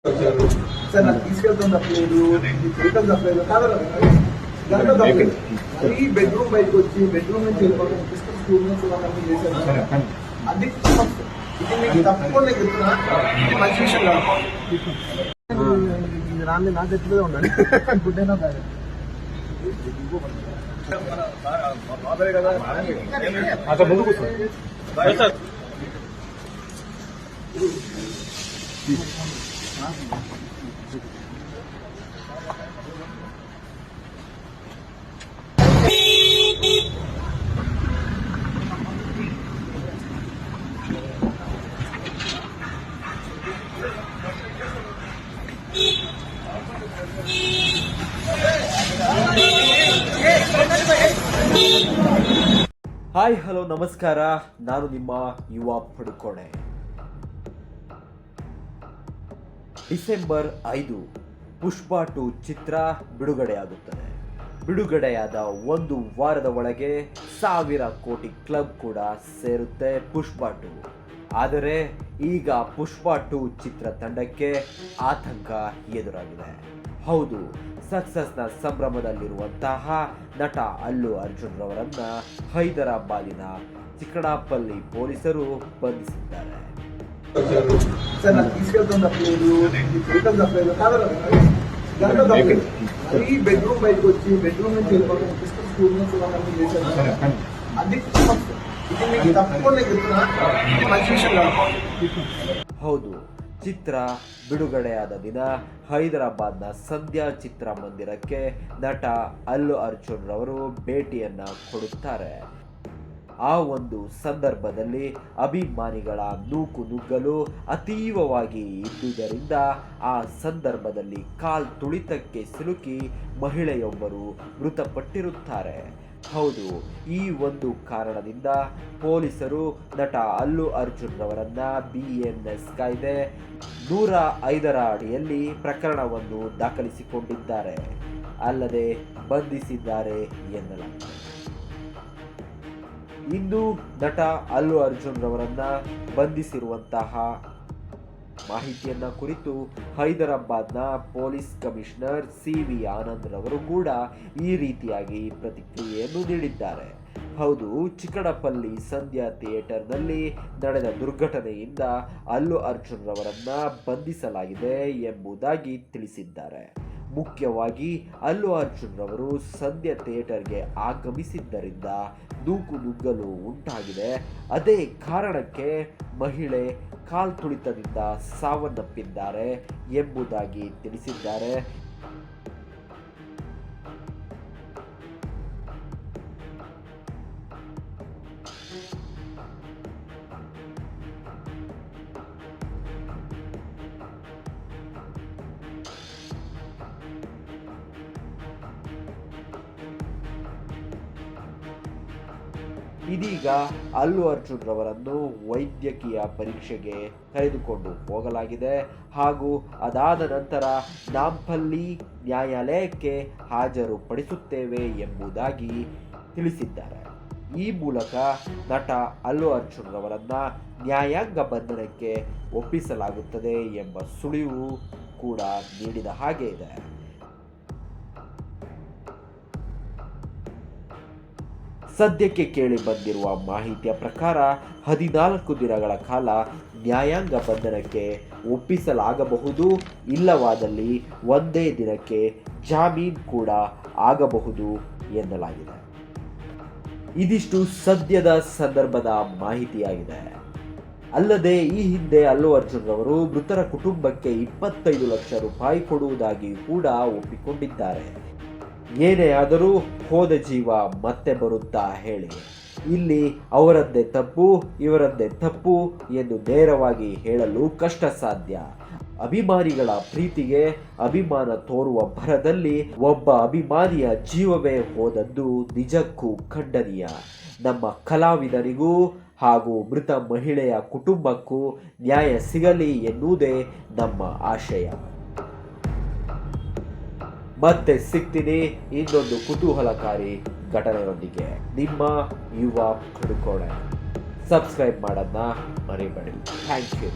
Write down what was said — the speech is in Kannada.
సార్ నాకు తీసుకెళ్తాం తప్పలేదు, చేయటం తప్పలేదు కాదు. దాంట్లో తప్పలేదు. ఈ బెడ్రూమ్ బయటకు వచ్చి బెడ్రూమ్ నుంచి వెళ్ళిపోవడం స్కూల్ నుంచి వాళ్ళని చేశారు. అది ఇది మీకు తప్పకుండా చెప్తున్నా, మంచి విషయం కాదు. రాని నా దగ్గర ఉండాలి గుడ్డైనా కాదు. ముందుకు ಹಾಯ್ ಹಲೋ ನಮಸ್ಕಾರ, ನಾನು ನಿಮ್ಮ ಯುವ ಪಡುಕೋಣೆ. ಡಿಸೆಂಬರ್ 5 ಪುಷ್ಪ 2 ಚಿತ್ರ ಬಿಡುಗಡೆಯಾಗುತ್ತದೆ. ಬಿಡುಗಡೆಯಾದ ಒಂದು ವಾರದ ಒಳಗೆ 1000 ಕೋಟಿ ಕ್ಲಬ್ ಕೂಡ ಸೇರುತ್ತೆ ಪುಷ್ಪ 2. ಆದರೆ ಈಗ ಪುಷ್ಪ 2 ಚಿತ್ರ ತಂಡಕ್ಕೆ ಆತಂಕ ಎದುರಾಗಿದೆ. ಹೌದು, ಸಕ್ಸಸ್ನ ಸಂಭ್ರಮದಲ್ಲಿರುವಂತಹ ನಟ ಅಲ್ಲು ಅರ್ಜುನ್ ರವರನ್ನ ಹೈದರಾಬಾದಿನ ಚಿಕ್ಕಡಪಲ್ಲಿ ಪೊಲೀಸರು ಬಂಧಿಸಿದ್ದಾರೆ. సార్ నాకు తీసుకెళ్తాం తప్పలేదు, చేయటం తప్పలేదు కాదు. దాంట్లో తప్పలేదు. ఈ బెడ్రూమ్ బయటకు వచ్చి బెడ్రూమ్ నుంచి వెళ్ళిపోవడం స్కూల్ నుంచి వాళ్ళని చేశారు. అది ఇది మీకు తప్పకుండా చెప్తున్నా, మంచి విషయం కాదు. ಹೌದು, ಚಿತ್ರ ಬಿಡುಗಡೆಯಾದ ದಿನ ಹೈದರಾಬಾದ್ನ ಸಂಧ್ಯಾ ಚಿತ್ರಮಂದಿರಕ್ಕೆ ನಟ ಅಲ್ಲು ಅರ್ಜುನ್ ರವರು ಭೇಟಿಯನ್ನ ಕೊಡುತ್ತಾರೆ. ಆ ಒಂದು ಸಂದರ್ಭದಲ್ಲಿ ಅಭಿಮಾನಿಗಳ ನೂಕು ನುಗ್ಗಲು ಅತೀವವಾಗಿ ಇದ್ದುದರಿಂದ ಆ ಸಂದರ್ಭದಲ್ಲಿ ತುಳಿತಕ್ಕೆ ಸಿಲುಕಿ ಮಹಿಳೆಯೊಬ್ಬರು ಮೃತಪಟ್ಟಿರುತ್ತಾರೆ. ಹೌದು, ಈ ಒಂದು ಕಾರಣದಿಂದ ಪೊಲೀಸರು ನಟ ಅಲ್ಲು ಅರ್ಜುನ್ ರವರನ್ನ BNS ಕಾಯ್ದೆ 105ರ ಅಡಿಯಲ್ಲಿ ಪ್ರಕರಣವನ್ನು ದಾಖಲಿಸಿಕೊಂಡಿದ್ದಾರೆ, ಅಲ್ಲದೆ ಬಂಧಿಸಿದ್ದಾರೆ ಎನ್ನಲಾಗಿದೆ. ಇಂದು ನಟ ಅಲ್ಲು ಅರ್ಜುನ್ ರವರನ್ನ ಬಂಧಿಸಿರುವಂತಹ ಮಾಹಿತಿಯನ್ನ ಕುರಿತು ಹೈದರಾಬಾದ್ನ ಪೊಲೀಸ್ ಕಮಿಷನರ್ CV ಆನಂದ್ ರವರು ಕೂಡ ಈ ರೀತಿಯಾಗಿ ಪ್ರತಿಕ್ರಿಯೆಯನ್ನು ನೀಡಿದ್ದಾರೆ. ಹೌದು, ಚಿಕ್ಕಡಪಲ್ಲಿ ಸಂಧ್ಯಾ ಥಿಯೇಟರ್ನಲ್ಲಿ ನಡೆದ ದುರ್ಘಟನೆಯಿಂದ ಅಲ್ಲು ಅರ್ಜುನ್ ರವರನ್ನ ಬಂಧಿಸಲಾಗಿದೆ ಎಂಬುದಾಗಿ ತಿಳಿಸಿದ್ದಾರೆ. ಮುಖ್ಯವಾಗಿ ಅಲ್ಲು ಅರ್ಜುನ್ ರವರು ಸಂಧ್ಯಾ ಥಿಯೇಟರ್ಗೆ ಆಗಮಿಸಿದ್ದರಿಂದ ನೂಕು ನುಗ್ಗಲು ಉಂಟಾಗಿದೆ. ಅದೇ ಕಾರಣಕ್ಕೆ ಮಹಿಳೆ ತುಳಿತದಿಂದ ಸಾವನ್ನಪ್ಪಿದ್ದಾರೆ ಎಂಬುದಾಗಿ ತಿಳಿಸಿದ್ದಾರೆ. ಇದೀಗ ಅಲ್ಲು ಅರ್ಜುನ್ ರವರನ್ನು ವೈದ್ಯಕೀಯ ಪರೀಕ್ಷೆಗೆ ಕರೆದುಕೊಂಡು ಹೋಗಲಾಗಿದೆ ಹಾಗೂ ಅದಾದ ನಂತರ ನಾಂಪಲ್ಲಿ ನ್ಯಾಯಾಲಯಕ್ಕೆ ಹಾಜರುಪಡಿಸುತ್ತೇವೆ ಎಂಬುದಾಗಿ ತಿಳಿಸಿದ್ದಾರೆ. ಈ ಮೂಲಕ ನಟ ಅಲ್ಲು ಅರ್ಜುನ್ ರವರನ್ನ ನ್ಯಾಯಾಂಗ ಬಂಧನಕ್ಕೆ ಒಪ್ಪಿಸಲಾಗುತ್ತದೆ ಎಂಬ ಸುಳಿವು ಕೂಡ ನೀಡಿದ ಹಾಗೆ ಇದೆ. ಸದ್ಯಕ್ಕೆ ಕೇಳಿ ಬಂದಿರುವ ಮಾಹಿತಿಯ ಪ್ರಕಾರ 14 ದಿನಗಳ ಕಾಲ ನ್ಯಾಯಾಂಗ ಬಂಧನಕ್ಕೆ ಒಪ್ಪಿಸಲಾಗಬಹುದು, ಇಲ್ಲವಾದಲ್ಲಿ ಒಂದೇ ದಿನಕ್ಕೆ ಜಾಮೀನು ಕೂಡ ಆಗಬಹುದು ಎನ್ನಲಾಗಿದೆ. ಇದಿಷ್ಟು ಸದ್ಯದ ಸಂದರ್ಭದ ಮಾಹಿತಿಯಾಗಿದೆ. ಅಲ್ಲದೆ ಈ ಹಿಂದೆ ಅಲ್ಲು ಅರ್ಜುನ್ ರವರು ಮೃತರ ಕುಟುಂಬಕ್ಕೆ 25 ಲಕ್ಷ ರೂಪಾಯಿ ಕೊಡುವುದಾಗಿ ಕೂಡ ಒಪ್ಪಿಕೊಂಡಿದ್ದಾರೆ. ಏನೇ ಆದರೂ ಹೋದ ಜೀವ ಮತ್ತೆ ಬರುತ್ತಾ ಹೇಳಿ, ಇಲ್ಲಿ ಅವರದ್ದೇ ತಪ್ಪು ಇವರದ್ದೇ ತಪ್ಪು ಎಂದು ನೇರವಾಗಿ ಹೇಳಲು ಕಷ್ಟ ಸಾಧ್ಯ. ಅಭಿಮಾನಿಗಳ ಪ್ರೀತಿಗೆ ಅಭಿಮಾನ ತೋರುವ ಭರದಲ್ಲಿ ಒಬ್ಬ ಅಭಿಮಾನಿಯ ಜೀವವೇ ಹೋದದ್ದು ನಿಜಕ್ಕೂ ಖಂಡನೀಯ. ನಮ್ಮ ಕಲಾವಿದರಿಗೂ ಹಾಗೂ ಮೃತ ಮಹಿಳೆಯ ಕುಟುಂಬಕ್ಕೂ ನ್ಯಾಯ ಸಿಗಲಿ ಎನ್ನುವುದೇ ನಮ್ಮ ಆಶಯ. ಮತ್ತೆ ಸಿಗ್ತೀನಿ ಇನ್ನೊಂದು ಕುತೂಹಲಕಾರಿ ಘಟನೆಯೊಂದಿಗೆ. ನಿಮ್ಮ ಯುವ ಪಡುಕೋಣೆ. ಸಬ್ಸ್ಕ್ರೈಬ್ ಮಾಡೋದನ್ನ ಮರಿಬೇಡಿ. Thank you.